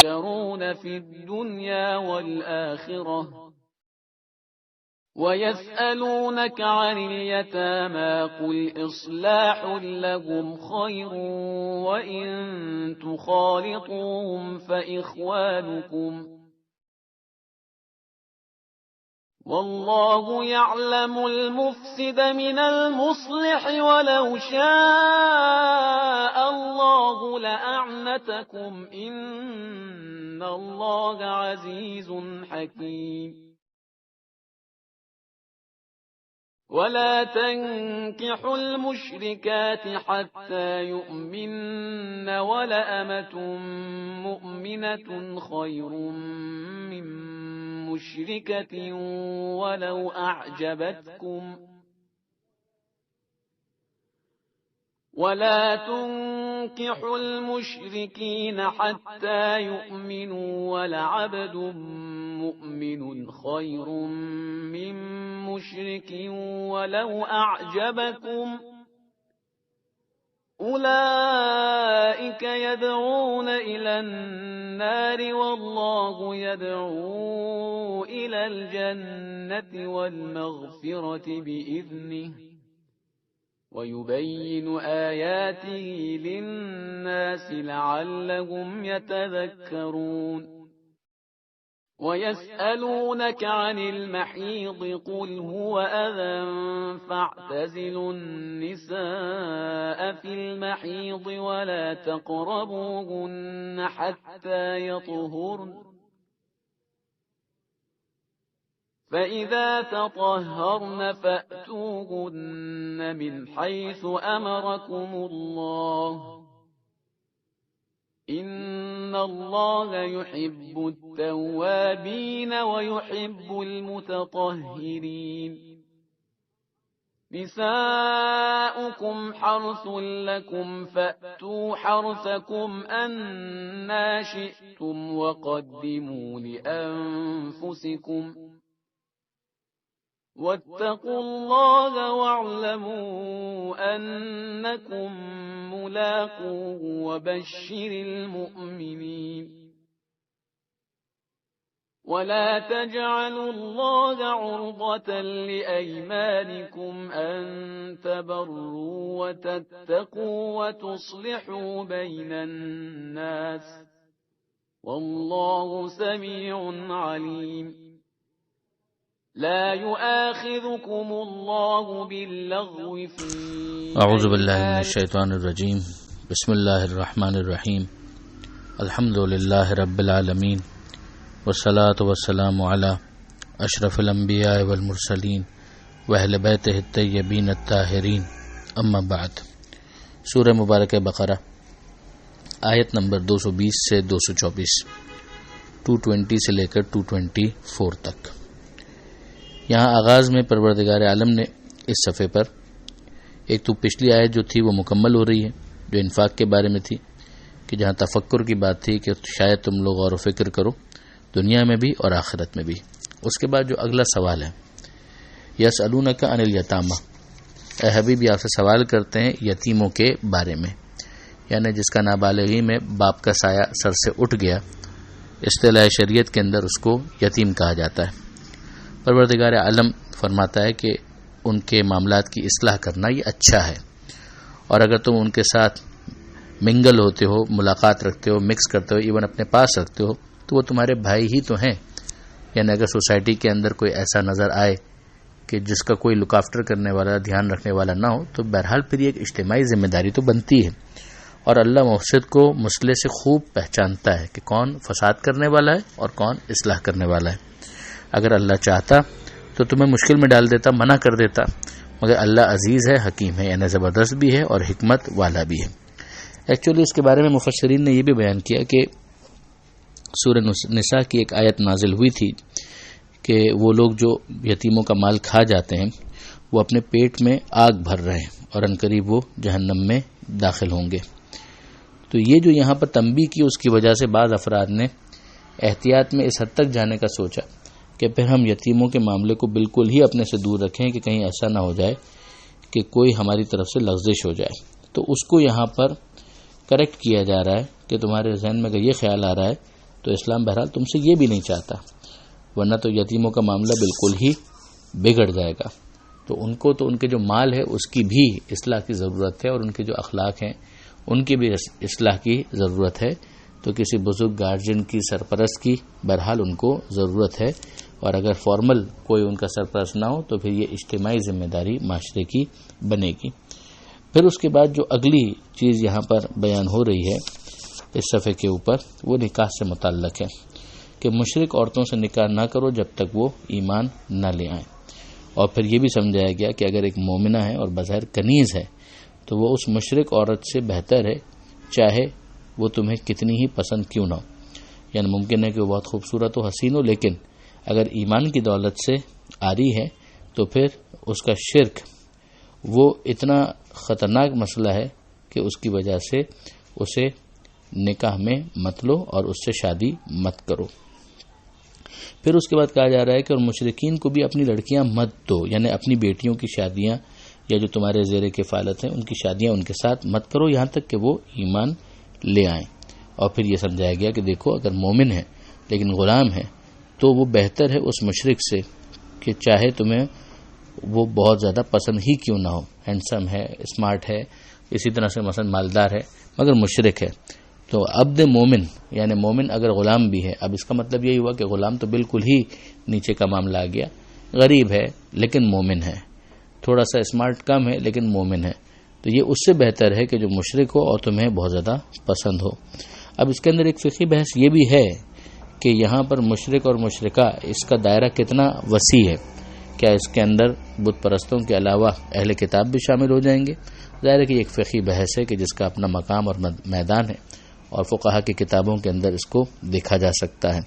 يذكرون في الدنيا والآخرة ويسألونك عن اليتامى قل إصلاح لهم خير وإن تخالطوهم فإخوانكم والله يعلم المفسد من المصلح ولو شاء الله لأعنتكم إن الله عزيز حكيم ولا تنكحوا المشركات حتى يؤمن ولأمة مؤمنة خير من مشركة ولو أعجبتكم ولا تنكحوا المشركين حتى يؤمنوا ولعبد مؤمن خير من مشرك ولو أعجبكم أولئك يدعون إلى النار والله يدعو إلى الجنة والمغفرة بإذنه ويبين آياته للناس لعلهم يتذكرون ويسألونك عن المحيض قل هو أذى فاعتزلوا النساء في المحيض ولا تقربوهن حتى يطهرن فإذا تطهرن فأتوهن من حيث أمركم الله إن الله يحب التوابين ويحب المتطهرين نساؤكم حرث لكم فأتوا حرثكم أنى شئتم وقدموا لأنفسكم واتقوا الله واعلموا أنكم ملاقوه وبشر المؤمنين ولا تجعلوا الله عرضة لأيمانكم أن تبروا وتتقوا وتصلحوا بين الناس والله سميع عليم لا يؤاخذكم الله باللغو في اعوذ باللہ من الشیطان الرجیم بسم اللہ الرحمن الرحیم الحمد للہ رب العالمین والصلاة والسلام علی اشرف الانبیاء والمرسلین واہل بیتہ الطیبین الطاہرین اما بعد سورہ مبارکہ بقرہ آیت نمبر 220 سے 224 220 سے لے کر 224 تک. یہاں آغاز میں پروردگار عالم نے اس صفحے پر ایک تو پچھلی آیت جو تھی وہ مکمل ہو رہی ہے جو انفاق کے بارے میں تھی کہ جہاں تفکر کی بات تھی کہ شاید تم لوگ غور و فکر کرو دنیا میں بھی اور آخرت میں بھی. اس کے بعد جو اگلا سوال ہے یسألونک عن الیتامى، اے حبیب آپ سے سوال کرتے ہیں یتیموں کے بارے میں، یعنی جس کا نابالغی میں باپ کا سایہ سر سے اٹھ گیا اصطلاح شریعت کے اندر اس کو یتیم کہا جاتا ہے. پروردگار عالم فرماتا ہے کہ ان کے معاملات کی اصلاح کرنا یہ اچھا ہے، اور اگر تم ان کے ساتھ منگل ہوتے ہو، ملاقات رکھتے ہو، مکس کرتے ہو، ایون اپنے پاس رکھتے ہو تو وہ تمہارے بھائی ہی تو ہیں. یعنی اگر سوسائٹی کے اندر کوئی ایسا نظر آئے کہ جس کا کوئی لک آفٹر کرنے والا، دھیان رکھنے والا نہ ہو تو بہرحال پھر ایک اجتماعی ذمہ داری تو بنتی ہے. اور اللہ مفسد کو مصلح سے خوب پہچانتا ہے کہ کون فساد کرنے والا ہے اور کون اصلاح کرنے والا ہے. اگر اللہ چاہتا تو تمہیں مشکل میں ڈال دیتا، منع کر دیتا، مگر اللہ عزیز ہے، حکیم ہے، یعنی زبردست بھی ہے اور حکمت والا بھی ہے. ایکچولی اس کے بارے میں مفسرین نے یہ بھی بیان کیا کہ سورہ نساء کی ایک آیت نازل ہوئی تھی کہ وہ لوگ جو یتیموں کا مال کھا جاتے ہیں وہ اپنے پیٹ میں آگ بھر رہے ہیں اور عنقریب وہ جہنم میں داخل ہوں گے. تو یہ جو یہاں پر تنبیہ کی اس کی وجہ سے بعض افراد نے احتیاط میں اس حد تک جانے کا سوچا کہ پھر ہم یتیموں کے معاملے کو بالکل ہی اپنے سے دور رکھیں کہ کہیں ایسا نہ ہو جائے کہ کوئی ہماری طرف سے لغزش ہو جائے. تو اس کو یہاں پر کریکٹ کیا جا رہا ہے کہ تمہارے ذہن میں اگر یہ خیال آ رہا ہے تو اسلام بہرحال تم سے یہ بھی نہیں چاہتا، ورنہ تو یتیموں کا معاملہ بالکل ہی بگڑ جائے گا. تو ان کو تو ان کے جو مال ہے اس کی بھی اصلاح کی ضرورت ہے، اور ان کے جو اخلاق ہیں ان کی بھی اصلاح کی ضرورت ہے. تو کسی بزرگ گارجین کی سرپرست کی بہرحال ان کو ضرورت ہے، اور اگر فارمل کوئی ان کا سرپرست نہ ہو تو پھر یہ اجتماعی ذمہ داری معاشرے کی بنے گی. پھر اس کے بعد جو اگلی چیز یہاں پر بیان ہو رہی ہے اس صفحے کے اوپر، وہ نکاح سے متعلق ہے کہ مشرک عورتوں سے نکاح نہ کرو جب تک وہ ایمان نہ لے آئیں. اور پھر یہ بھی سمجھایا گیا کہ اگر ایک مومنہ ہے اور بظاہر کنیز ہے تو وہ اس مشرک عورت سے بہتر ہے، چاہے وہ تمہیں کتنی ہی پسند کیوں نہ ہو. یعنی ممکن ہے کہ وہ بہت خوبصورت و حسین ہو، لیکن اگر ایمان کی دولت سے آری ہے تو پھر اس کا شرک وہ اتنا خطرناک مسئلہ ہے کہ اس کی وجہ سے اسے نکاح میں مت لو اور اس سے شادی مت کرو. پھر اس کے بعد کہا جا رہا ہے کہ اور مشرکین کو بھی اپنی لڑکیاں مت دو، یعنی اپنی بیٹیوں کی شادیاں یا جو تمہارے زیر کفالت ہیں ان کی شادیاں ان کے ساتھ مت کرو یہاں تک کہ وہ ایمان لے آئیں. اور پھر یہ سمجھایا گیا کہ دیکھو اگر مومن ہے لیکن غلام ہے تو وہ بہتر ہے اس مشرک سے کہ چاہے تمہیں وہ بہت زیادہ پسند ہی کیوں نہ ہو، ہینڈسم ہے، اسمارٹ ہے، اسی طرح سے مثلا مالدار ہے، مگر مشرک ہے. تو عبد مومن یعنی مومن اگر غلام بھی ہے، اب اس کا مطلب یہی ہوا کہ غلام تو بالکل ہی نیچے کا معاملہ آ گیا، غریب ہے لیکن مومن ہے، تھوڑا سا اسمارٹ کم ہے لیکن مومن ہے، تو یہ اس سے بہتر ہے کہ جو مشرک ہو اور تمہیں بہت زیادہ پسند ہو. اب اس کے اندر ایک فقہی بحث یہ بھی ہے کہ یہاں پر مشرک اور مشرکہ اس کا دائرہ کتنا وسیع ہے. کیا اس کے اندر بت پرستوں کے علاوہ اہل کتاب بھی شامل ہو جائیں گے؟ ظاہر ہے کہ ایک فقہی بحث ہے کہ جس کا اپنا مقام اور میدان ہے، اور فقہا کی کتابوں کے اندر اس کو دیکھا جا سکتا ہے.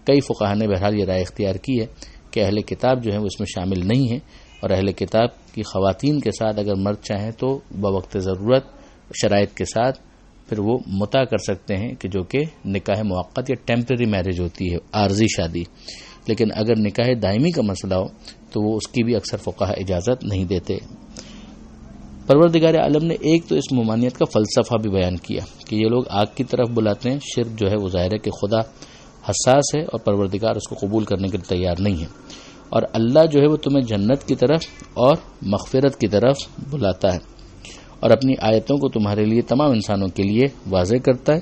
کئی فقہا نے بہرحال یہ رائے اختیار کی ہے کہ اہل کتاب جو ہیں وہ اس میں شامل نہیں ہیں، اور اہل کتاب کی خواتین کے ساتھ اگر مرد چاہیں تو بوقت ضرورت شرائط کے ساتھ پھر وہ متع کر سکتے ہیں، کہ جو کہ نکاح موقت یا ٹیمپرری میرج ہوتی ہے، عارضی شادی. لیکن اگر نکاح دائمی کا مسئلہ ہو تو وہ اس کی بھی اکثر فقہا اجازت نہیں دیتے. پروردگار عالم نے ایک تو اس ممانعت کا فلسفہ بھی بیان کیا کہ یہ لوگ آگ کی طرف بلاتے ہیں. شرک جو ہے وہ ظاہر ہے کہ خدا حساس ہے اور پروردگار اس کو قبول کرنے کے لیے تیار نہیں ہے، اور اللہ جو ہے وہ تمہیں جنت کی طرف اور مغفرت کی طرف بلاتا ہے اور اپنی آیتوں کو تمہارے لیے تمام انسانوں کے لیے واضح کرتا ہے،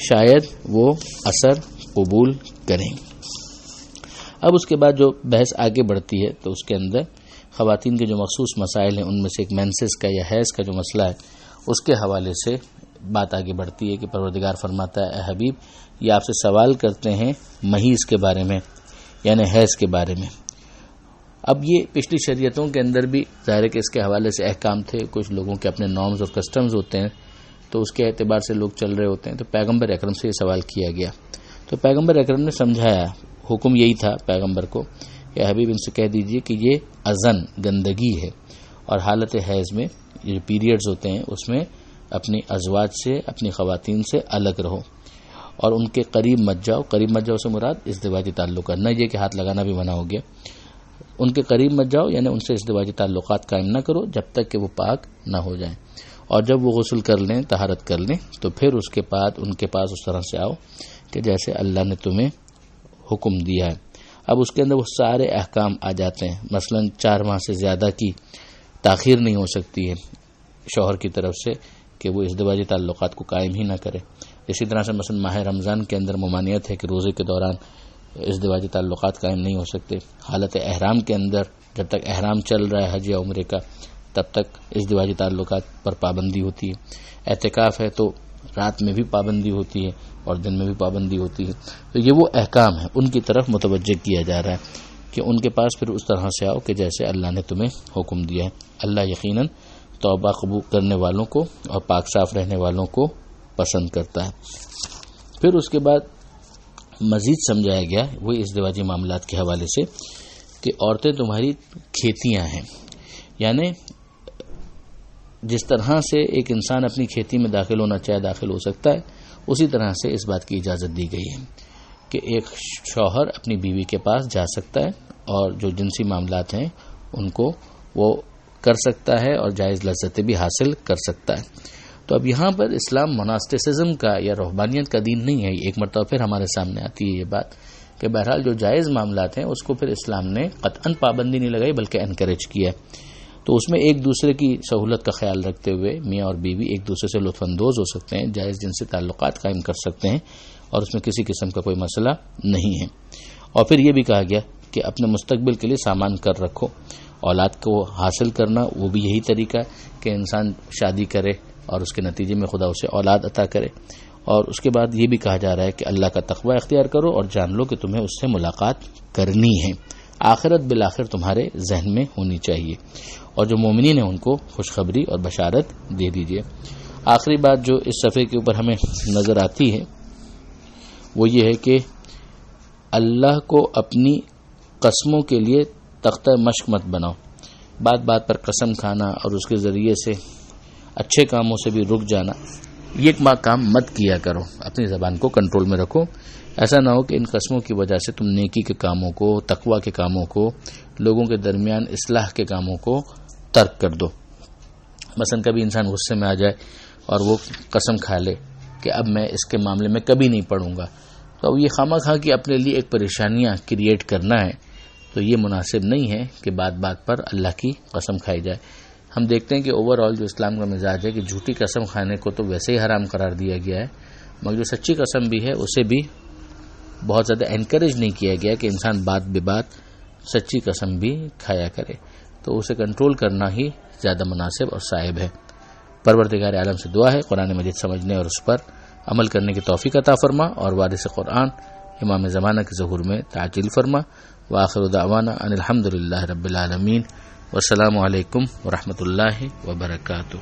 شاید وہ اثر قبول کریں. اب اس کے بعد جو بحث آگے بڑھتی ہے تو اس کے اندر خواتین کے جو مخصوص مسائل ہیں ان میں سے ایک مینسس کا یا حیض کا جو مسئلہ ہے اس کے حوالے سے بات آگے بڑھتی ہے کہ پروردگار فرماتا ہے اے حبیب یہ آپ سے سوال کرتے ہیں محیض کے بارے میں، یعنی حیض کے بارے میں. اب یہ پچھلی شریعتوں کے اندر بھی ظاہر ہے کہ اس کے حوالے سے احکام تھے، کچھ لوگوں کے اپنے نارمز اور کسٹمز ہوتے ہیں تو اس کے اعتبار سے لوگ چل رہے ہوتے ہیں. تو پیغمبر اکرم سے یہ سوال کیا گیا تو پیغمبر اکرم نے سمجھایا، حکم یہی تھا پیغمبر کو کہ حبیب ان سے کہہ دیجئے کہ یہ اذن گندگی ہے، اور حالت حیض میں یہ جو پیریڈز ہوتے ہیں اس میں اپنی ازواج سے اپنی خواتین سے الگ رہو اور ان کے قریب مت جاؤ. قریب مت جاؤ سے مراد ازدواجی تعلق نہ یہ کہ ہاتھ لگانا بھی منع ہو گیا. ان کے قریب مت جاؤ یعنی ان سے ازدواجی تعلقات قائم نہ کرو جب تک کہ وہ پاک نہ ہو جائیں، اور جب وہ غسل کر لیں طہارت کر لیں تو پھر اس کے بعد ان کے پاس اس طرح سے آؤ کہ جیسے اللہ نے تمہیں حکم دیا ہے. اب اس کے اندر وہ سارے احکام آ جاتے ہیں، مثلا 4 ماہ سے زیادہ کی تاخیر نہیں ہو سکتی ہے شوہر کی طرف سے کہ وہ ازدواجی تعلقات کو قائم ہی نہ کرے. اسی طرح سے مثلا ماہ رمضان کے اندر ممانعت ہے کہ روزے کے دوران ازدواجی تعلقات قائم نہیں ہو سکتے. حالت احرام کے اندر جب تک احرام چل رہا ہے حج یا عمرے کا تب تک ازدواجی تعلقات پر پابندی ہوتی ہے. اعتکاف ہے تو رات میں بھی پابندی ہوتی ہے اور دن میں بھی پابندی ہوتی ہے. تو یہ وہ احکام ہیں ان کی طرف متوجہ کیا جا رہا ہے کہ ان کے پاس پھر اس طرح سے آؤ کہ جیسے اللہ نے تمہیں حکم دیا ہے. اللہ یقیناً توبہ قبول کرنے والوں کو اور پاک صاف رہنے والوں کو پسند کرتا ہے. پھر اس کے بعد مزید سمجھایا گیا وہی ازدواجی معاملات کے حوالے سے کہ عورتیں تمہاری کھیتیاں ہیں، یعنی جس طرح سے ایک انسان اپنی کھیتی میں داخل ہونا چاہے داخل ہو سکتا ہے، اسی طرح سے اس بات کی اجازت دی گئی ہے کہ ایک شوہر اپنی بیوی کے پاس جا سکتا ہے اور جو جنسی معاملات ہیں ان کو وہ کر سکتا ہے اور جائز لذتیں بھی حاصل کر سکتا ہے. تو اب یہاں پر اسلام مناسٹسزم کا یا رہبانیت کا دین نہیں ہے. ایک مرتبہ پھر ہمارے سامنے آتی ہے یہ بات کہ بہرحال جو جائز معاملات ہیں اس کو پھر اسلام نے قطعاً پابندی نہیں لگائی بلکہ انکریج کیا ہے. تو اس میں ایک دوسرے کی سہولت کا خیال رکھتے ہوئے میاں اور بیوی ایک دوسرے سے لطف اندوز ہو سکتے ہیں، جائز جنسی تعلقات قائم کر سکتے ہیں، اور اس میں کسی قسم کا کوئی مسئلہ نہیں ہے. اور پھر یہ بھی کہا گیا کہ اپنے مستقبل کے لیے سامان کر رکھو. اولاد کو حاصل کرنا وہ بھی یہی طریقہ ہے کہ انسان شادی کرے اور اس کے نتیجے میں خدا اسے اولاد عطا کرے. اور اس کے بعد یہ بھی کہا جا رہا ہے کہ اللہ کا تقوی اختیار کرو اور جان لو کہ تمہیں اس سے ملاقات کرنی ہے. آخرت بالآخر تمہارے ذہن میں ہونی چاہیے، اور جو مومنین ہیں ان کو خوشخبری اور بشارت دے دیجیے. آخری بات جو اس صفحے کے اوپر ہمیں نظر آتی ہے وہ یہ ہے کہ اللہ کو اپنی قسموں کے لیے تختہ مشق مت بناؤ. بات بات پر قسم کھانا اور اس کے ذریعے سے اچھے کاموں سے بھی رک جانا، یہ ایک کام مت کیا کرو. اپنی زبان کو کنٹرول میں رکھو. ایسا نہ ہو کہ ان قسموں کی وجہ سے تم نیکی کے کاموں کو، تقوی کے کاموں کو، لوگوں کے درمیان اصلاح کے کاموں کو ترک کر دو. مثلا کبھی انسان غصے میں آ جائے اور وہ قسم کھا لے کہ اب میں اس کے معاملے میں کبھی نہیں پڑھوں گا، تو اب یہ خواہ خواہ کہ اپنے لیے ایک پریشانیاں کریٹ کرنا ہے، تو یہ مناسب نہیں ہے کہ بات بات پر اللہ کی قسم کھائی جائے. ہم دیکھتے ہیں کہ اوور آل جو اسلام کا مزاج ہے کہ جھوٹی قسم کھانے کو تو ویسے ہی حرام قرار دیا گیا ہے، مگر جو سچی قسم بھی ہے اسے بھی بہت زیادہ انکریج نہیں کیا گیا کہ انسان بات بے بات سچی قسم بھی کھایا کرے. تو اسے کنٹرول کرنا ہی زیادہ مناسب اور صائب ہے. پروردگار عالم سے دعا ہے قرآن مجید سمجھنے اور اس پر عمل کرنے کی توفیق عطا فرما، اور وارث قرآن امام زمانہ کے ظہور میں تعجیل فرما. وآخر دعوانا ان الحمد للہ رب العالمین. والسلام علیکم ورحمۃ اللہ وبرکاتہ.